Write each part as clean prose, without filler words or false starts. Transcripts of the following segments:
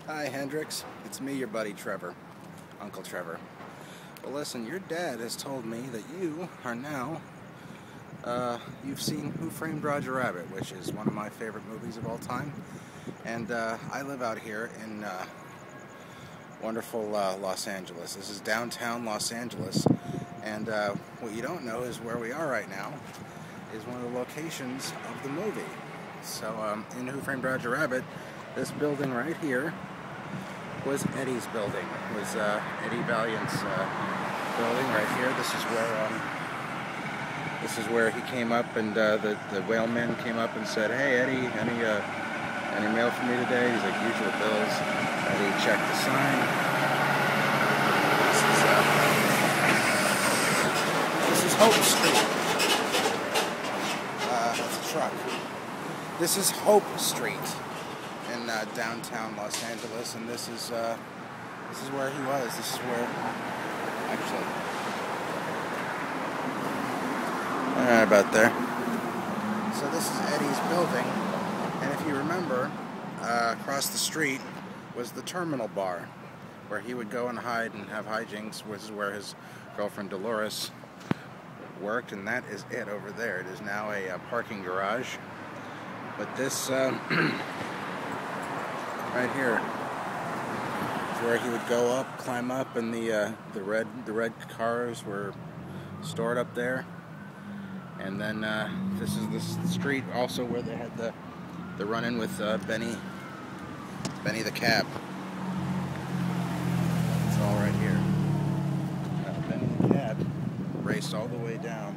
Hi, Hendrix. It's me, your buddy Trevor, Uncle Trevor. Well, listen, your dad has told me that you are now, you've seen Who Framed Roger Rabbit, which is one of my favorite movies of all time. And I live out here in wonderful Los Angeles. This is downtown Los Angeles. And what you don't know is where we are right now is one of the locations of the movie. So in Who Framed Roger Rabbit, this building right here was Eddie's building. It was Eddie Valiant's building right here. This is where he came up, and the whaleman came up and said, "Hey Eddie, any mail for me today?" He's like, "Usual bills." Eddie checked the sign. This is Hope Street. That's a truck. This is Hope Street in downtown Los Angeles, and this is where he was. This is where, actually, right about there. So this is Eddie's building, and if you remember, across the street was the Terminal Bar, where he would go and hide and have hijinks. Which is where his girlfriend Dolores worked, and that is it over there. It is now a parking garage. But this right here is where he would go up, climb up, and the red cars were stored up there. And then this is the street also where they had the run-in with Benny the cab. It's all right here. Benny the cab raced all the way down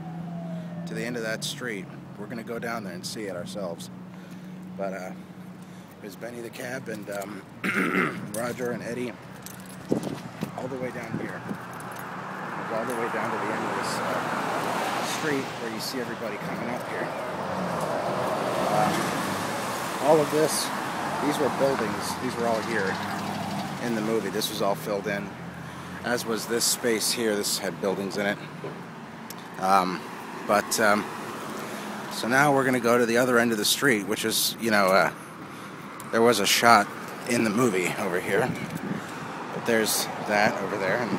to the end of that street. We're gonna go down there and see it ourselves. But it was Benny the cab and Roger and Eddie all the way down here. It was all the way down to the end of this street where you see everybody coming up here. All of this, these were buildings. These were all here in the movie. This was all filled in, as was this space here. This had buildings in it. So now we're going to go to the other end of the street, which is, there was a shot in the movie over here. But there's that over there. And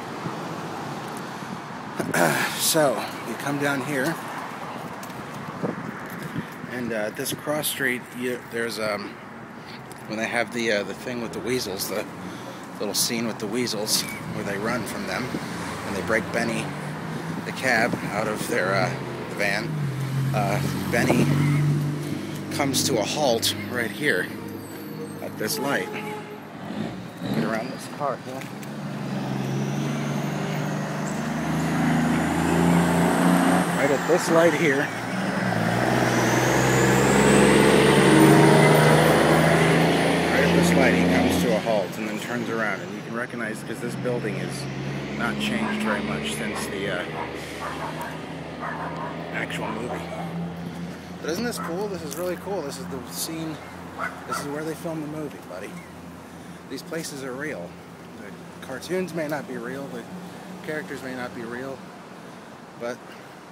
so you come down here, and this cross street, there's when they have the thing with the weasels, the little scene with the weasels where they run from them, and they break Benny the cab out of their the van. Benny comes to a halt right here at this light. Get around this car here. Right at this light here. Right at this light, he comes to a halt and then turns around, and you can recognize, because this building is not changed very much since the actual movie. But isn't this cool? This is really cool. This is the scene. This is where they filmed the movie, buddy. These places are real. The cartoons may not be real. The characters may not be real. But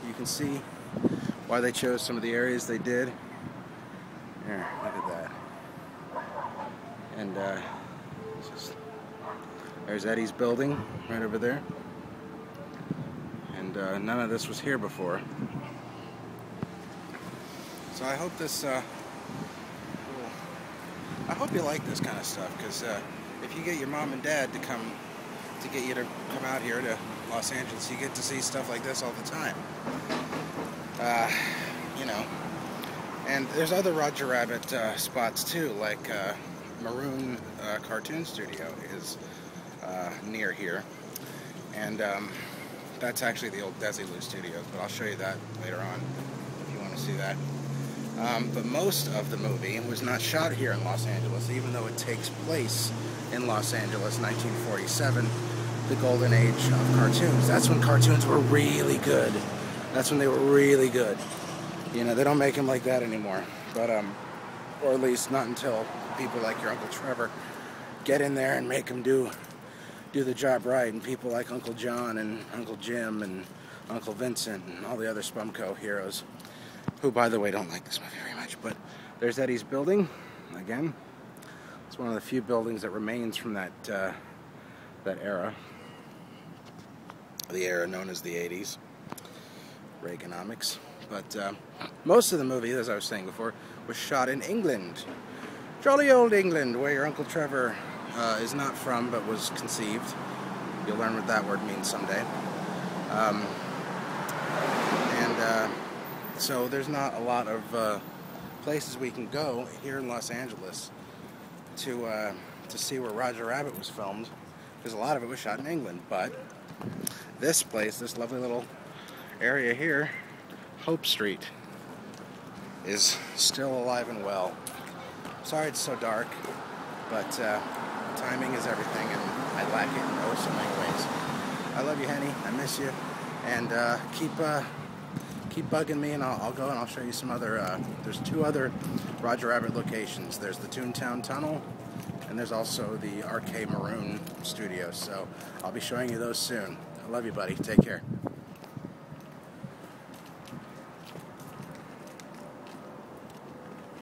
you can see why they chose some of the areas they did. Here, look at that. And there's Eddie's building right over there. And none of this was here before. So I hope this, I hope you like this kind of stuff, because if you get your mom and dad to get you to come out here to Los Angeles, you get to see stuff like this all the time. And there's other Roger Rabbit spots too, like Maroon Cartoon Studio is near here, and that's actually the old Desilu Studios, but I'll show you that later on if you want to see that. But most of the movie was not shot here in Los Angeles, even though it takes place in Los Angeles, 1947, the golden age of cartoons. That's when cartoons were really good. That's when they were really good. They don't make them like that anymore. But, or at least not until people like your Uncle Trevor get in there and make them do the job right, and people like Uncle John and Uncle Jim and Uncle Vincent and all the other Spumco heroes, who, by the way, don't like this movie very much. But there's Eddie's building, again, It's one of the few buildings that remains from that era. The era known as the 80s. Reaganomics. But most of the movie, as I was saying before, was shot in England. Jolly old England, where your Uncle Trevor is not from, but was conceived. You'll learn what that word means someday. So there's not a lot of places we can go here in Los Angeles to see where Roger Rabbit was filmed, because a lot of it was shot in England. But this place, this lovely little area here, Hope Street, is still alive and well. Sorry it's so dark, but timing is everything, and I lack it in oh so many ways. I love you, Henny. I miss you, and keep bugging me, and I'll go and I'll show you some other. There's 2 other Roger Rabbit locations. There's the Toontown Tunnel, and there's also the RK Maroon Studios. So I'll be showing you those soon. I love you, buddy. Take care.